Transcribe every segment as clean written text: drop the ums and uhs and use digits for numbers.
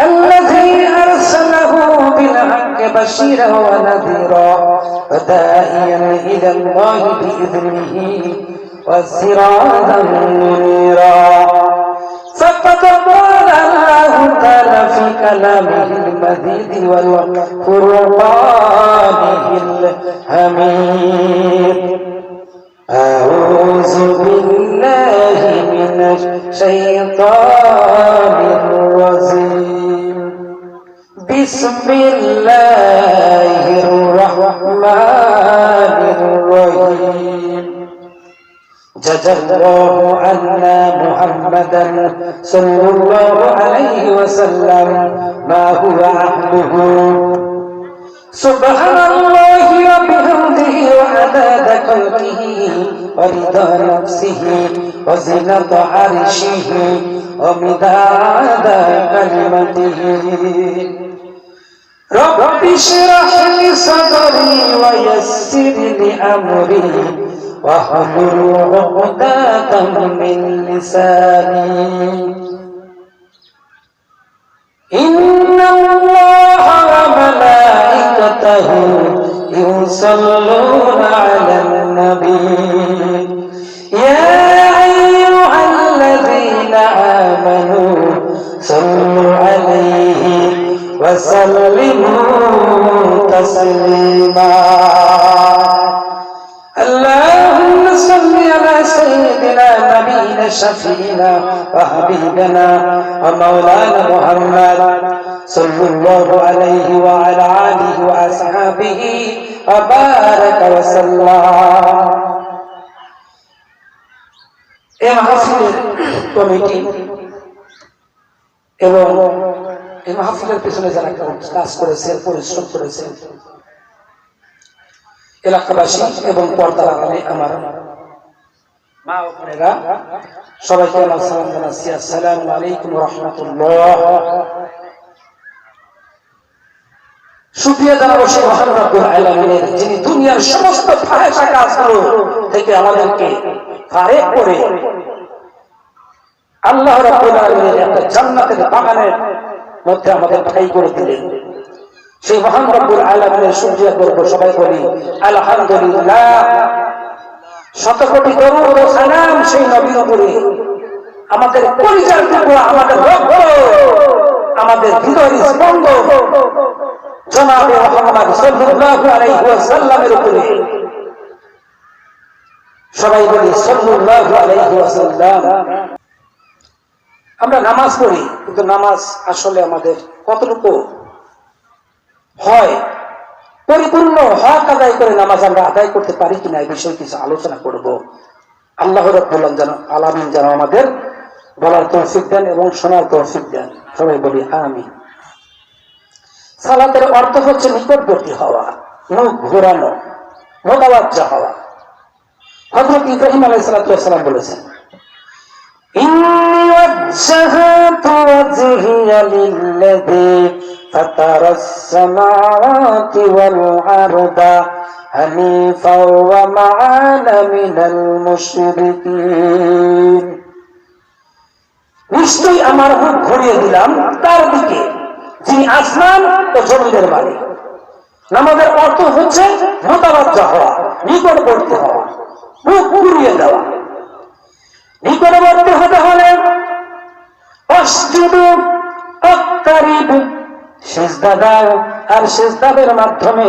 الذي أرسله بالحق بشيرا ونذيرا وداعيا إلى الله بإذنه وسراجا منيرا فقد قال الله تعالى في كلامه المجيد والفرقانه الحميد أعوذ بالله من الشيطان الرجيم بسم الله الرحمن الرحيم جزا الله عنا محمدا صلى الله عليه وسلم ما هو أهله سبحان الله وبحمده وعدد خلقه ورضا نفسه وزنة عرشه ومداد كلمته رب اشرح لي صدري ويسر لي أمري واحلل عقدة من لساني إن الله وملائكته يصلون على النبي يا أيها الذين آمنوا صلوا عليه وسلموا تسليما اللهم صل على سيدنا نبينا شفيعنا وحبيبنا ومولانا محمد صلى الله عليه وعلى آله وأصحابه وبارك وسلم এই মাহফিলের কমিটি এবং এই মাহফিলের পিছনে যারা কাজ করেছেন পরিশ্রম করেছেন এলাকাবাসী এবং পর্দার আড়ালে আমার মা ও বোনেরা সবাইকে আমার সালাম জানাচ্ছি। আসসালামু আলাইকুম ওয়া রাহমাতুল্লাহ। শুকরিয়া জানাবো সেই মহান রব্বুল আলামিনের, যিনি দুনিয়ার সমস্ত ফাহেশা কাজগুলো থেকে আমাদেরকে ফারেক করে আল্লাহ রাব্বুল আলামিনের একটা জান্নাতের বাগানের মধ্যে আমাদের ঠাঁই করে দিলেন। সেই মহান রব্বুল আলামিনের শুকরিয়া করব। সবাই বলি আলহামদুলিল্লাহ। শত কোটি দরুদ ও সালাম সেই নবীর উপরে, আমাদের কলিজার টুকরা, আমাদের রক্ত, আমাদের হৃদয়ের স্পন্দন জনাবে মুহাম্মদ সাল্লাল্লাহু আলাইহি ওয়াসাল্লামের উপরে। সবাই বলি সাল্লাল্লাহু আলাইহি ওয়াসাল্লাম। আমরা নামাজ পড়ি, কিন্তু নামাজ আসলে আমাদের কতটুকু হয়, পরিপূর্ণ হক আদায় করে নামাজ আমরা আদায় করতে পারি কিনা, এই বিষয়ে কিছু আলোচনা করব। আল্লাহ রাব্বুল আলামিন যেন আমাদের বলার তৌফিক দেন এবং শোনার তৌফিক দেন। সবাই বলি আমিন। সালাতের অর্থ হচ্ছে নিকটবর্তী হওয়া, মুখ ঘোরানো, মোতাওয়াজ্জা হওয়া। হযরত ইব্রাহিম আলাইহিস সালাম বলেছেন, ইন্নী ওয়াজ্জাহতু ওয়াজহিয়া লিল্লাযী ফাতারাস সামাওয়াতি ওয়াল আরদা হানিফা ওয়া মা আনা মিনাল মুশরিকিন। নিশ্চয়ই আমার মুখ ঘুরিয়ে দিলাম তার দিকে যিনি আসমান ও জমিনের মালিক। নামাজের অর্থ হচ্ছে মোতাওয়াজ্জা হওয়া, নিকটবর্তী হওয়া, মুখ ঘুরিয়ে দেওয়া। নিকটবর্তী হতে হলে আসজুদু আক্তারিব, সিজদা দাও, আর সিজদার মাধ্যমে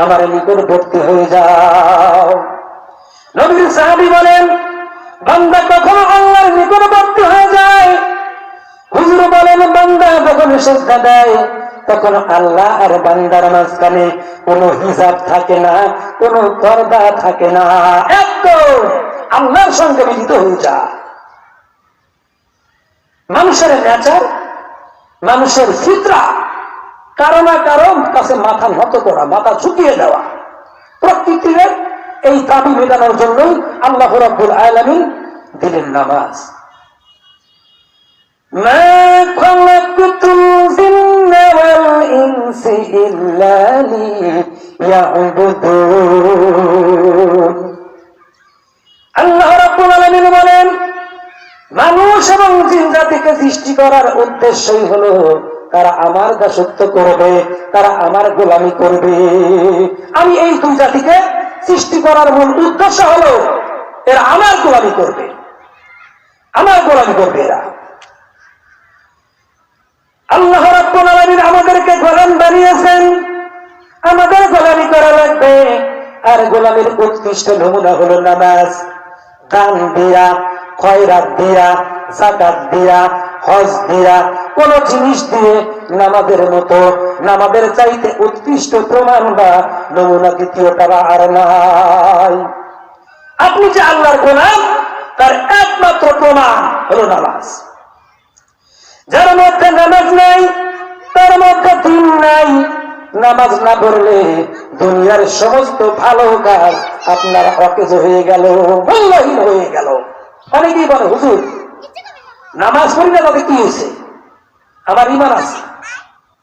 আমার নিকটবর্তী হয়ে যাও। নবীর সাহাবী বলেন, বান্দা কখনো আল্লাহর নিকটবর্তী হয়ে যায়। হুজুর বলেন, বান্দা যখন সিজদা দেয় তখন আল্লাহ আর বান্দার মাঝখানে কোনো হিজাব থাকে না, কোনো পর্দা থাকে না, একদম আল্লাহর সঙ্গে মিলিত হয়ে যায়। মানুষের নেচার, মানুষের ফিতরা, কারো না কারো কাছে মাথা নত করা, মাথা ঝুঁকিয়ে দেওয়া। প্রকৃতির এই দাবি মেটানোর জন্যই আল্লাহ রাব্বুল আলামিন দিলেন নামাজ। মা খালাকতুল জিন্না ওয়াল ইনসা ইল্লা লিয়াবুদুন। আল্লাহ রাব্বুল আলামিন বলেন, মানুষ এবং জিন জাতিকে সৃষ্টি করার উদ্দেশ্যই হলো তারা আমার দাসত্ব করবে, তারা আমার গোলামি করবে। আমি এই দুই জাতিকে সৃষ্টি করার মূল উদ্দেশ্য হলো এরা আমার গোলামি করবে, আমার গোলামি করবে এরা। আল্লাহ রাব্বুল আলামিন আমাদেরকে গোলাম বানিয়েছেন, আমাদের গোলামি করা লাগবে। আর গোলামের উৎকৃষ্ট নমুনা হলো নামাজ। দান দিয়া, খয়রাত দিয়া, যাকাত দিয়া, হজ দিয়া, কোন জিনিস দিয়ে নামাজের মতো, নামাজের চাইতে উৎকৃষ্ট প্রমাণ বা নমুনা দ্বিতীয়টা আর নাই। আপনি যে আল্লাহর গোলাম তার একমাত্র প্রমাণ হলো নামাজ। যার মধ্যে নামাজ নাই তার মধ্যে দিন নাই। নামাজ না পড়লে দুনিয়ার সমস্ত ভালো কাজ আপনার অকেজ হয়ে গেল, মূল্যহীন হয়ে গেল। অনেকেই বলে হুজুর নামাজ পড়ি না তাতে কি হয়েছে, আমার ঈমান আছে।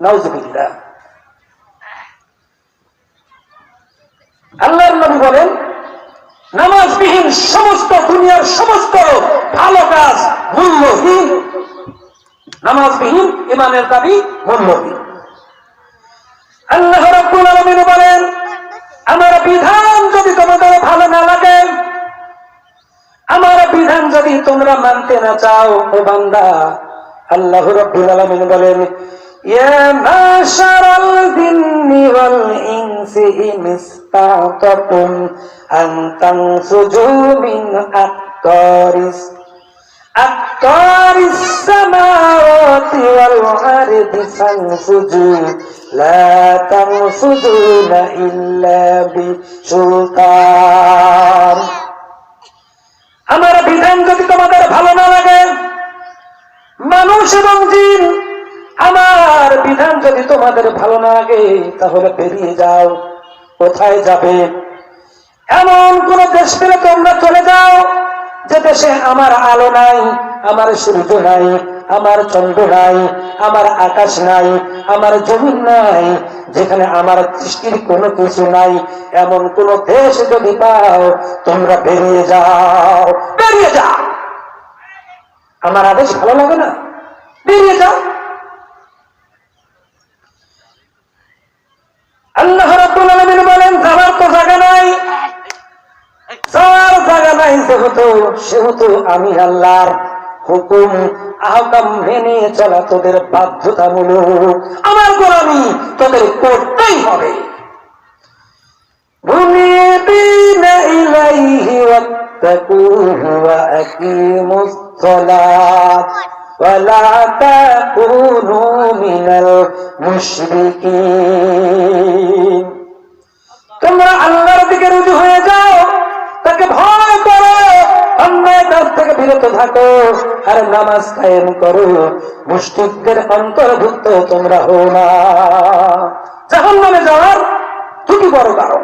নাউজুবিল্লাহ। আল্লাহর নবী বলেন নামাজবিহীন সমস্ত দুনিয়ার সমস্ত ভালো কাজ মূল্যহীন। নামাজবিহীন ঈমানের দাবি মূল্যহীন। আল্লাহ রাব্বুল আলামিন বলেন আমার বিধান যদি তোমাদের ভালো না লাগে, আমার বিধান যদি তোমরা মানতে না চাও, ও বান্দা, আল্লাহ রাব্বুল আলামিন বলেন ইয়া মাশারাল জিন্নি ওয়াল ইনসি ইন ইসতাতাতুম আন তানফুযু মিন আকতারিস সামাওয়াতি ওয়াল আরদি ফানফুযু লা তানফুযুনা ইল্লা বিসুলতান। আমার বিধান যদি তোমাদের ভালো না লাগে, মানুষ এবং জিন, আমার বিধান যদি তোমাদের ভালো না লাগে, তাহলে বেরিয়ে যাও। কোথায় যাবে? এমন কোন দেশ পেলে তোমরা চলে যাও যে দেশে আমার আলো নাই, আমার সূর্য নাই, আমার চন্দ্র নাই, আমার আকাশ নাই, আমার জমিন নাই, যেখানে আমার সৃষ্টির কোনো কিছু নাই। এমন কোন দেশ যদি পাও তোমরা বেরিয়ে যাও, বেরিয়ে যাও। আমার আদেশ ভালো লাগে না, বেরিয়ে যাও। আল্লাহ রাব্বুল আলামিন বলেন যাওয়ার তো জায়গা নাই, যাওয়ার জায়গা নাই সেহেতু আমি আল্লাহর হুকুম আহকাম মেনে চলা তোদের বাধ্যতামূলক। আমার গোলামি তোদের করতেই হবে। মুনিবিনা ইলাইহি ওয়াত্তাকুহু ওয়া আকিমুস সালাত ওয়া লা তাকুনু মিনাল মুশরিকিন। তোমরা আল্লাহর দিকে রুজু হয়ে যাও, তাকে ভয় করো, অন্যায় কাজ থেকে বিরত থাকো, আর নামাজ কায়েম করো। মুশরিকদের অন্তর্ভুক্ত তোমরা হও না। জাহান্নামে যাওয়ার দুটি বড় কারণ।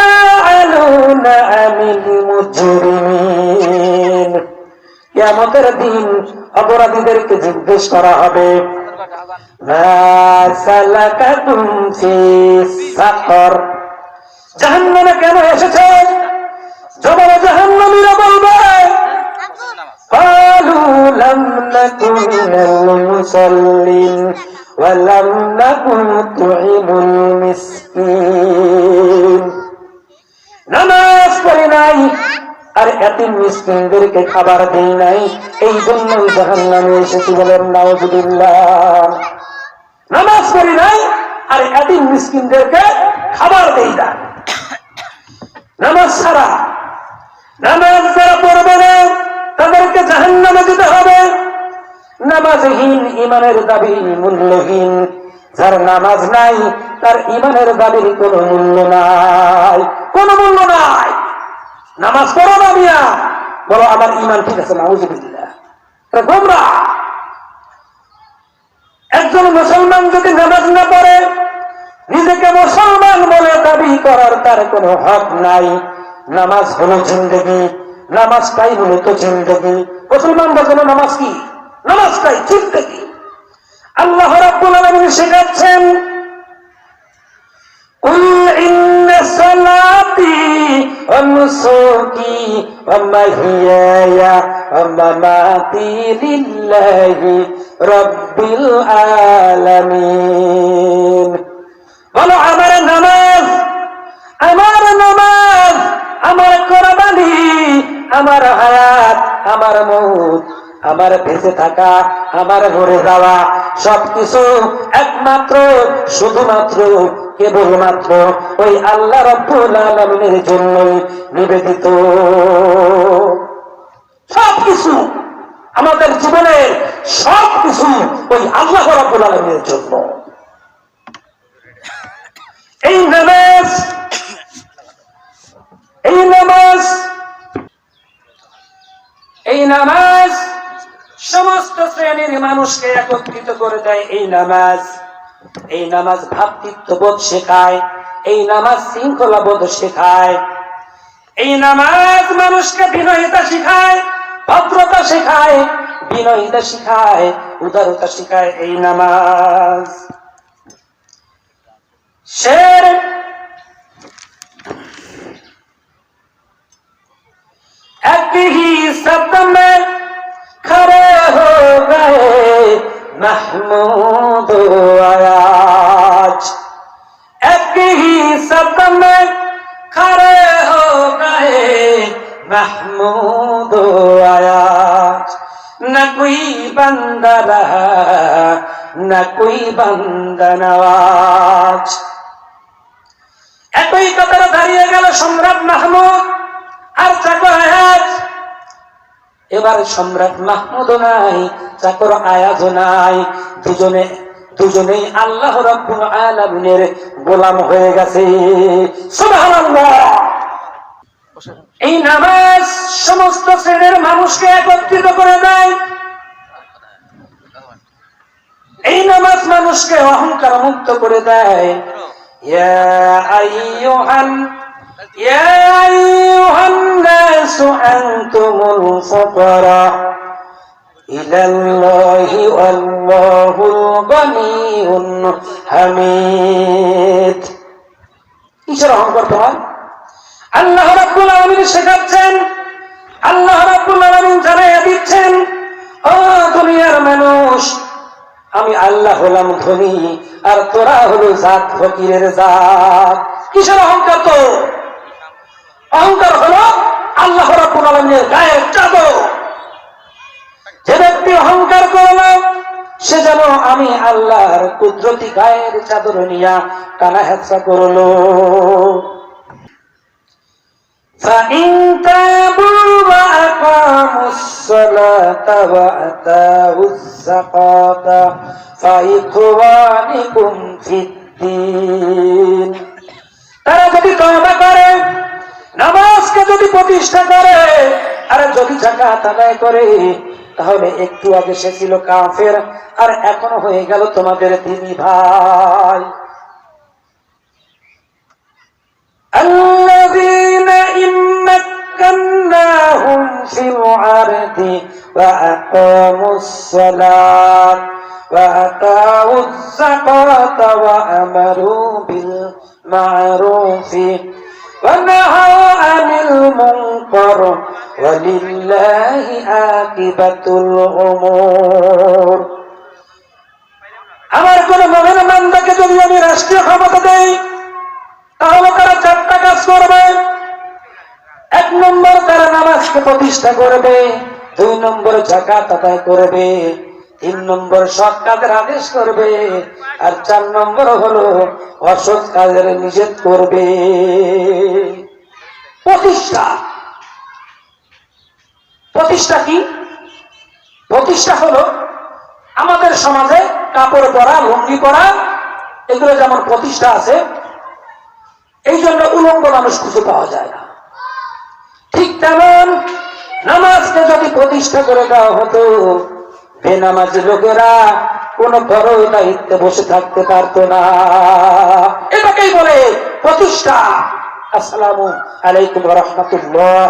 ইয়াতাসাআলুনা আনিল মুজরিমিন, কিয়ামতের দিন অপরাধীদেরকে জিজ্ঞেস করা হবে মা সালাকাকুম ফিস সাকর, জাহান্নামে কেন এসেছে? জবাবে জাহান্নামীরা বলবে ক্বালু লাম নাকু মিনাল মুসাল্লিন ওয়া লাম নাকু তু'ইমুল মিসকিন। নামাজ পড়ি নাই আর এতিম মিসকিনদেরকে খাবার দেই নাই, এই জন্যই জাহান্নামে এসেছি। বলেন নাউজুবিল্লাহ। নামাজ পড়ি নাই আর এতিম মিসকিনদেরকে খাবার দেই না। নামাজ ছাড়া, নামাজ যারা পড়বে না তাদেরকে জাহান্নামে যেতে হবে। নামাজহীন ঈমানের দাবি মূল্যহীন। যার নামাজ নাই তার ঈমানের দাবির কোনো মূল্য নাই, কোনো মূল্য নাই। নামাজ পড়ো না মিয়া, বলো আমার ঈমান ঠিক আছে, নাউজুবিল্লাহ। গোমরাহ। একজন মুসলমান যদি নামাজ না পড়ে, নিজেকে মুসলমান বলে দাবি করার তার কোনো হক নাই। নামাজ হলো জিন্দেগি, নামাজটাই হলো তো জিন্দেগি। মুসলমান বলছিল নামাজ কি? নামাজটাই জিন্দেগি। আল্লাহ রাব্বুল আলামিন শেখাচ্ছেন কুল ইন্না সালাতি ওয়া নুসুকি ওয়া মাহইয়ায়া ওয়া মামাতি লিল্লাহি রাব্বিল আলামিন। বলো আমার নামাজ, আমার কোরবানি, আমার হায়াত, আমার মউত, আমার বেঁচে থাকা, আমার মরে যাওয়া সবকিছু একমাত্র শুধুমাত্র কেবলমাত্র ওই আল্লাহ রাব্বুল আলামিনের জন্যই নিবেদিত। সবকিছু আমাদের জীবনের সবকিছু ওই আল্লাহ রাব্বুল আলামিনের জন্য। এই নামাজ সমস্ত শ্রেণীর মানুষকে একত্রিত করে দেয়। এই নামাজ ভ্রাতৃত্ববোধ শেখায়, এই নামাজ শৃঙ্খলাবোধ শেখায়, এই নামাজ মানুষকে বিনয়িতা শিখায়, ভদ্রতা শেখায়, বিনয়িতা শিখায়, উদারতা শিখায়। এই নামাজ शेर एक ही शब्द में खड़े हो गए महमूद आयाज, एक ही शब्द में खड़े हो गए महमूद आयाज। न कोई बंदा रहा न कोई बंदा नवाज। একই কাতারে দাঁড়িয়ে গেল সম্রাট মাহমুদ আর চাকর আয়াজ। এবার সম্রাট মাহমুদও নাই, চাকর আয়াজও নাই, দুজনেই আল্লাহ রাব্বুল আলামিনের গোলাম হয়ে গেছে। সুবহানাল্লাহ। এই নামাজ সমস্ত শ্রেণীর মানুষকে একত্রিত করে দেয়। এই নামাজ মানুষকে অহংকার মুক্ত করে দেয়। يا أيها الناس أنتم الفقراء إلى الله والله الغني الحميد। কিসের অহংকার তোমার? আল্লাহ রাব্বুল আলামিন শেখাচ্ছেন, আল্লাহ রাব্বুল আলামিন জানাইয়া দিচ্ছেন, ও দুনিয়ার মানুষ, আমি আল্লাহ হলাম ধনী আর তোরা হলো জাত ফকিরের জাত। কিসের অহংকার? তো অহংকার হলো আল্লাহ রাব্বুল আলামিনের গায়ের চাদর। যে ব্যক্তি অহংকার করলো সে যেন আমি আল্লাহর কুদরতি গায়ের চাদর নিয়া কানা হেচ্ছা করলো। فإن تابوا وأقاموا الصلاة وآتوا الزكاة فإخوانكم في الدين। তারা যদি তওবা করে, নামাজকে যদি প্রতিষ্ঠা করে, আর যদি যাকাত আদায় করে, তাহলে একটু আগে সে ছিল কাফের আর এখনো হয়ে গেল তোমাদের দ্বীনি ভাই। الذين إن مكناهم في الأرض وأقاموا الصلاة وآتوا الزكاة وأمروا بالمعروف ونهوا عن المنكر ولله عاقبة الأمور। আমার কোন মুমিন বান্দাকে যদি আমি রাষ্ট্রীয় ক্ষমতা দেই, তাহলে তারা চারটা কাজ করবে। এক নম্বর, তারা নামাজকে প্রতিষ্ঠা করবে। দুই নম্বর, যাকাত আদায় করবে। তিন নম্বর, সৎ কাজের আদেশ করবে। আর চার নম্বর হলো অসৎ কাজের নিষেধ করবে। প্রতিষ্ঠা কি? প্রতিষ্ঠা হলো আমাদের সমাজে কাপড় পরা, লুঙ্গি পরা, এগুলো যেমন প্রতিষ্ঠা আছে, এই জন্য উলঙ্গ মানুষ খুঁজে পাওয়া যায় না। ঠিক তেমন নামাজকে যদি প্রতিষ্ঠা করে দেওয়া হতো, বেনামাজি লোকেরা কোন বড় দায়িত্বে বসে থাকতে পারতো না। এটাকেই বলে প্রতিষ্ঠা। আসসালামু আলাইকুম ওয়া রাহমাতুল্লাহ।